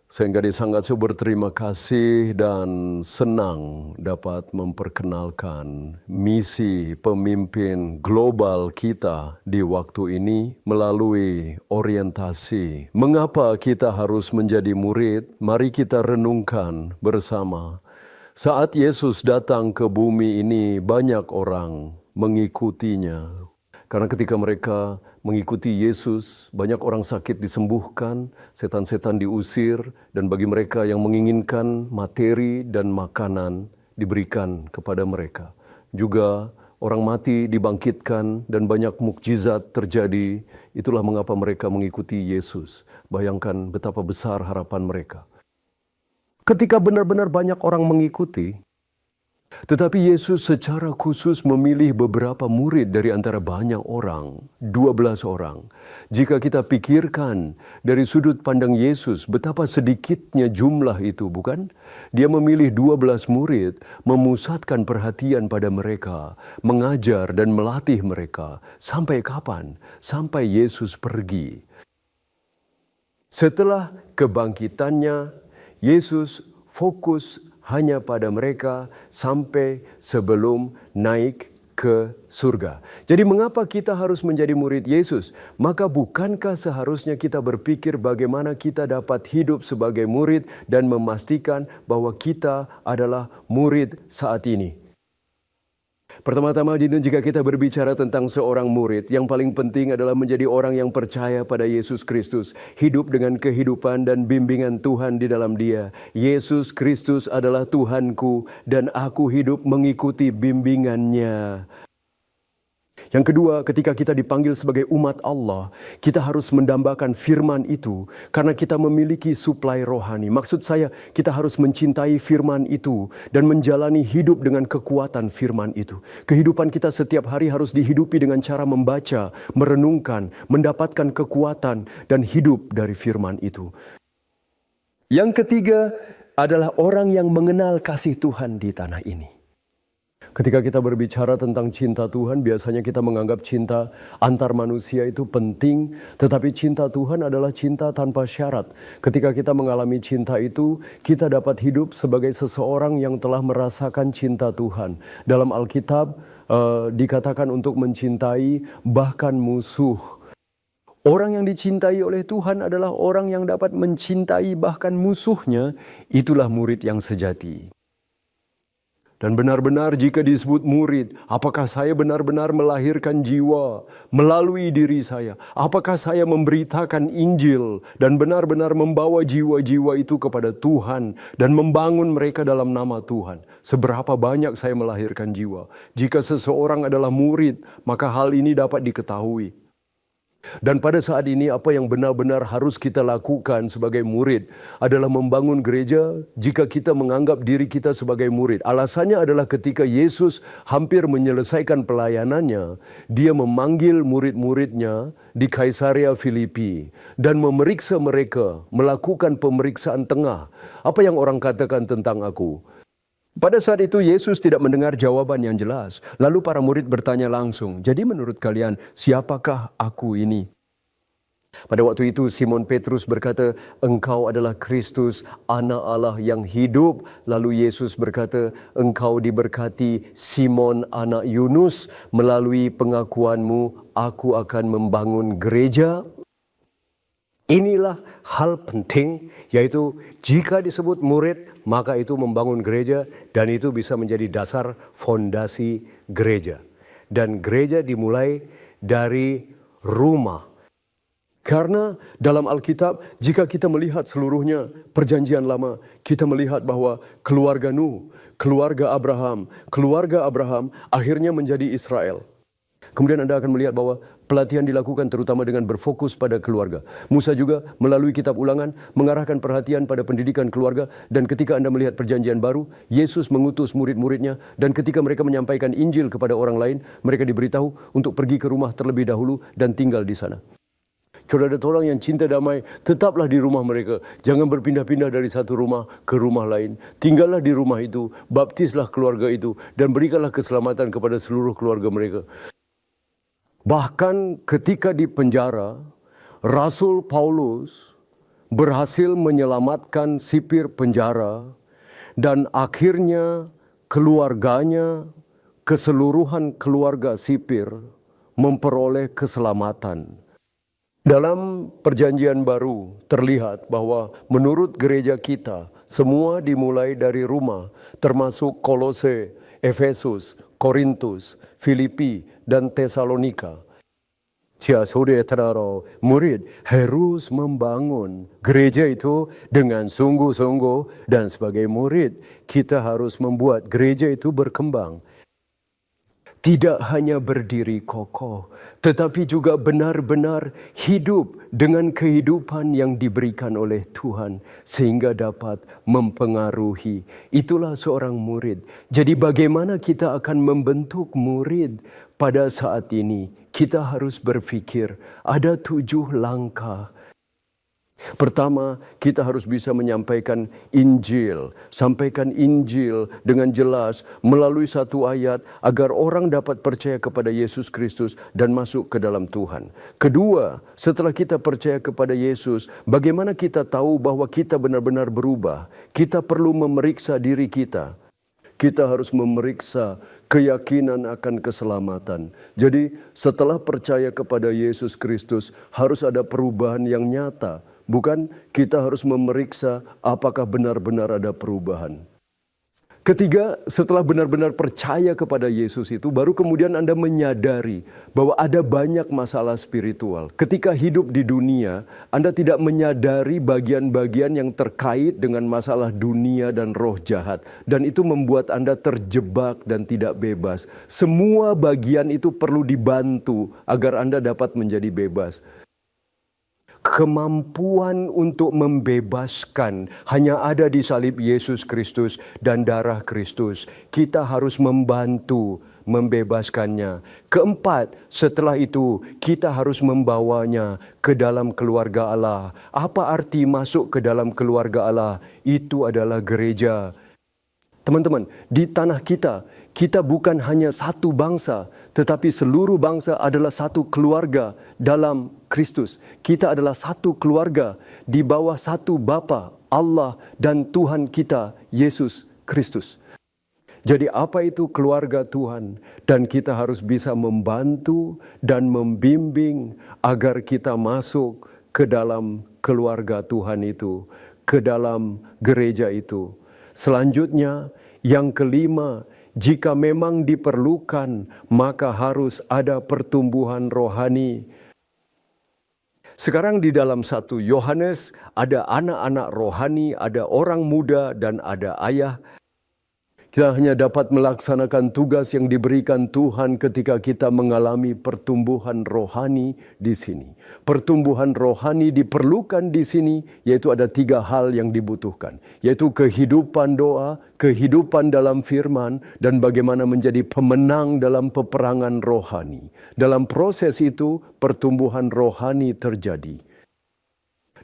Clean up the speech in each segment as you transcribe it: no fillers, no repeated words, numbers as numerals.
Sehingga sangat berterima kasih dan senang dapat memperkenalkan misi pemimpin global kita di waktu ini melalui orientasi. Mengapa kita harus menjadi murid? Mari kita renungkan bersama. Saat Yesus datang ke bumi ini, banyak orang mengikutinya. Karena ketika mereka mengikuti Yesus, banyak orang sakit disembuhkan, setan-setan diusir, dan bagi mereka yang menginginkan materi dan makanan diberikan kepada mereka. Juga orang mati dibangkitkan dan banyak mukjizat terjadi. Itulah mengapa mereka mengikuti Yesus. Bayangkan betapa besar harapan mereka. Ketika benar-benar banyak orang mengikuti, tetapi Yesus secara khusus memilih beberapa murid dari antara banyak orang, 12 orang. Jika kita pikirkan dari sudut pandang Yesus, betapa sedikitnya jumlah itu, bukan? Dia memilih 12 murid, memusatkan perhatian pada mereka, mengajar dan melatih mereka. Sampai kapan? Sampai Yesus pergi. Setelah kebangkitannya, Yesus fokus hanya pada mereka sampai sebelum naik ke surga. Jadi mengapa kita harus menjadi murid Yesus? Maka bukankah seharusnya kita berpikir bagaimana kita dapat hidup sebagai murid dan memastikan bahwa kita adalah murid saat ini? Pertama-tama, jika kita berbicara tentang seorang murid, yang paling penting adalah menjadi orang yang percaya pada Yesus Kristus, hidup dengan kehidupan dan bimbingan Tuhan di dalam Dia. Yesus Kristus adalah Tuhanku dan aku hidup mengikuti bimbingannya. Yang kedua, ketika kita dipanggil sebagai umat Allah, kita harus mendambakan firman itu karena kita memiliki suplai rohani. Maksud saya, kita harus mencintai firman itu dan menjalani hidup dengan kekuatan firman itu. Kehidupan kita setiap hari harus dihidupi dengan cara membaca, merenungkan, mendapatkan kekuatan dan hidup dari firman itu. Yang ketiga adalah orang yang mengenal kasih Tuhan di tanah ini. Ketika kita berbicara tentang cinta Tuhan, biasanya kita menganggap cinta antar manusia itu penting, tetapi cinta Tuhan adalah cinta tanpa syarat. Ketika kita mengalami cinta itu, kita dapat hidup sebagai seseorang yang telah merasakan cinta Tuhan. Dalam Alkitab dikatakan untuk mencintai bahkan musuh. Orang yang dicintai oleh Tuhan adalah orang yang dapat mencintai bahkan musuhnya. Itulah murid yang sejati. Dan benar-benar jika disebut murid, apakah saya benar-benar melahirkan jiwa melalui diri saya? Apakah saya memberitakan Injil dan benar-benar membawa jiwa-jiwa itu kepada Tuhan dan membangun mereka dalam nama Tuhan? Seberapa banyak saya melahirkan jiwa? Jika seseorang adalah murid, maka hal ini dapat diketahui. Dan pada saat ini apa yang benar-benar harus kita lakukan sebagai murid adalah membangun gereja jika kita menganggap diri kita sebagai murid. Alasannya adalah ketika Yesus hampir menyelesaikan pelayanannya, dia memanggil murid-muridnya di Kaisarea Filipi dan memeriksa mereka, melakukan pemeriksaan tengah. Apa yang orang katakan tentang aku? Pada saat itu Yesus tidak mendengar jawaban yang jelas. Lalu para murid bertanya langsung, jadi menurut kalian siapakah aku ini? Pada waktu itu Simon Petrus berkata, engkau adalah Kristus, anak Allah yang hidup. Lalu Yesus berkata, engkau diberkati Simon anak Yunus, melalui pengakuanmu aku akan membangun gereja. Inilah hal penting, yaitu jika disebut murid, maka itu membangun gereja dan itu bisa menjadi dasar fondasi gereja. Dan gereja dimulai dari rumah. Karena dalam Alkitab, jika kita melihat seluruhnya perjanjian lama, kita melihat bahwa keluarga Nuh, keluarga Abraham akhirnya menjadi Israel. Kemudian Anda akan melihat bahwa pelatihan dilakukan terutama dengan berfokus pada keluarga. Musa juga melalui kitab Ulangan mengarahkan perhatian pada pendidikan keluarga. Dan ketika Anda melihat perjanjian baru, Yesus mengutus murid-muridnya. Dan ketika mereka menyampaikan Injil kepada orang lain, mereka diberitahu untuk pergi ke rumah terlebih dahulu dan tinggal di sana. Kalau ada orang yang cinta damai, tetaplah di rumah mereka. Jangan berpindah-pindah dari satu rumah ke rumah lain. Tinggallah di rumah itu, baptislah keluarga itu, dan berikanlah keselamatan kepada seluruh keluarga mereka. Bahkan ketika di penjara, Rasul Paulus berhasil menyelamatkan sipir penjara, dan akhirnya keluarganya, keseluruhan keluarga sipir memperoleh keselamatan. Dalam Perjanjian Baru terlihat bahwa menurut gereja kita, semua dimulai dari rumah, termasuk Kolose, Efesus, Korintus, Filipi, dan Tesalonika. Saudara-saudara, murid harus membangun gereja itu dengan sungguh-sungguh, dan sebagai murid kita harus membuat gereja itu berkembang. Tidak hanya berdiri kokoh, tetapi juga benar-benar hidup dengan kehidupan yang diberikan oleh Tuhan sehingga dapat mempengaruhi. Itulah seorang murid. Jadi bagaimana kita akan membentuk murid pada saat ini? Kita harus berpikir ada 7 langkah. Pertama, kita harus bisa menyampaikan Injil. Sampaikan Injil dengan jelas melalui satu ayat agar orang dapat percaya kepada Yesus Kristus dan masuk ke dalam Tuhan. Kedua, setelah kita percaya kepada Yesus, bagaimana kita tahu bahwa kita benar-benar berubah? Kita perlu memeriksa diri kita. Kita harus memeriksa keyakinan akan keselamatan. Jadi setelah percaya kepada Yesus Kristus harus ada perubahan yang nyata. Bukan kita harus memeriksa apakah benar-benar ada perubahan. Ketiga, setelah benar-benar percaya kepada Yesus itu, baru kemudian Anda menyadari bahwa ada banyak masalah spiritual. Ketika hidup di dunia, Anda tidak menyadari bagian-bagian yang terkait dengan masalah dunia dan roh jahat. Dan itu membuat Anda terjebak dan tidak bebas. Semua bagian itu perlu dibantu agar Anda dapat menjadi bebas. Kemampuan untuk membebaskan hanya ada di salib Yesus Kristus dan darah Kristus. Kita harus membantu membebaskannya. Keempat, setelah itu kita harus membawanya ke dalam keluarga Allah. Apa arti masuk ke dalam keluarga Allah? Itu adalah gereja. Teman-teman, di tanah kita bukan hanya satu bangsa, tetapi seluruh bangsa adalah satu keluarga dalam Kristus. Kita adalah satu keluarga di bawah satu Bapa, Allah dan Tuhan kita, Yesus Kristus. Jadi apa itu keluarga Tuhan? Dan kita harus bisa membantu dan membimbing agar kita masuk ke dalam keluarga Tuhan itu, ke dalam gereja itu. Selanjutnya, yang kelima, jika memang diperlukan, maka harus ada pertumbuhan rohani. Sekarang di dalam 1 Yohanes ada anak-anak rohani, ada orang muda dan ada ayah. Kita hanya dapat melaksanakan tugas yang diberikan Tuhan ketika kita mengalami pertumbuhan rohani di sini. Pertumbuhan rohani diperlukan di sini, yaitu ada 3 hal yang dibutuhkan. Yaitu kehidupan doa, kehidupan dalam firman, dan bagaimana menjadi pemenang dalam peperangan rohani. Dalam proses itu, pertumbuhan rohani terjadi.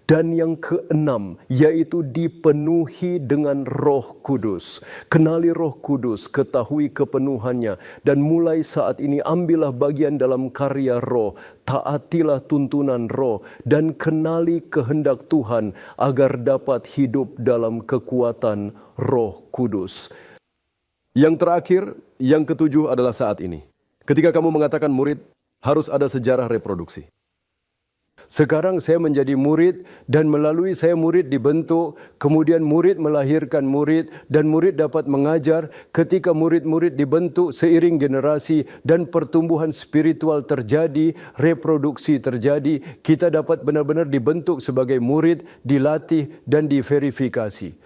Dan yang keenam, yaitu dipenuhi dengan Roh Kudus. Kenali Roh Kudus, ketahui kepenuhannya, dan mulai saat ini ambillah bagian dalam karya Roh, taatilah tuntunan Roh, dan kenali kehendak Tuhan agar dapat hidup dalam kekuatan Roh Kudus. Yang terakhir, yang ketujuh adalah saat ini. Ketika kamu mengatakan murid, harus ada sejarah reproduksi. Sekarang saya menjadi murid dan melalui saya murid dibentuk, kemudian murid melahirkan murid dan murid dapat mengajar. Ketika murid-murid dibentuk seiring generasi dan pertumbuhan spiritual terjadi, reproduksi terjadi, kita dapat benar-benar dibentuk sebagai murid, dilatih dan diverifikasi.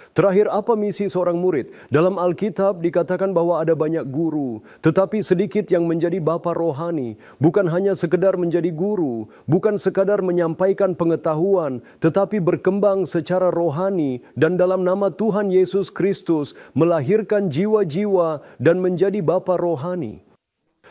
Terakhir, apa misi seorang murid? Dalam Alkitab dikatakan bahwa ada banyak guru, tetapi sedikit yang menjadi bapa rohani. Bukan hanya sekedar menjadi guru, bukan sekadar menyampaikan pengetahuan, tetapi berkembang secara rohani dan dalam nama Tuhan Yesus Kristus melahirkan jiwa-jiwa dan menjadi bapa rohani.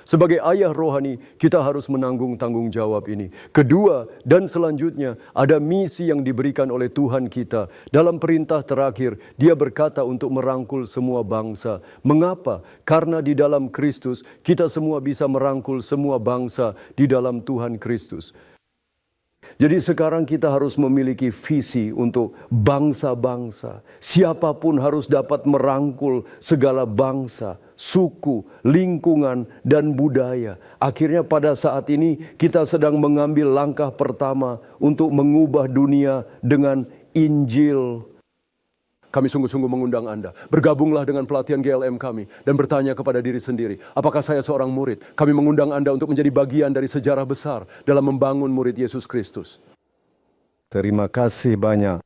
Sebagai ayah rohani, kita harus menanggung tanggung jawab ini. Kedua, dan selanjutnya, ada misi yang diberikan oleh Tuhan kita. Dalam perintah terakhir, Dia berkata untuk merangkul semua bangsa. Mengapa? Karena di dalam Kristus, kita semua bisa merangkul semua bangsa di dalam Tuhan Kristus. Jadi sekarang kita harus memiliki visi untuk bangsa-bangsa. Siapapun harus dapat merangkul segala bangsa, suku, lingkungan, dan budaya. Akhirnya pada saat ini kita sedang mengambil langkah pertama untuk mengubah dunia dengan Injil. Kami sungguh-sungguh mengundang Anda, bergabunglah dengan pelatihan GLM kami dan bertanya kepada diri sendiri, apakah saya seorang murid? Kami mengundang Anda untuk menjadi bagian dari sejarah besar dalam membangun murid Yesus Kristus. Terima kasih banyak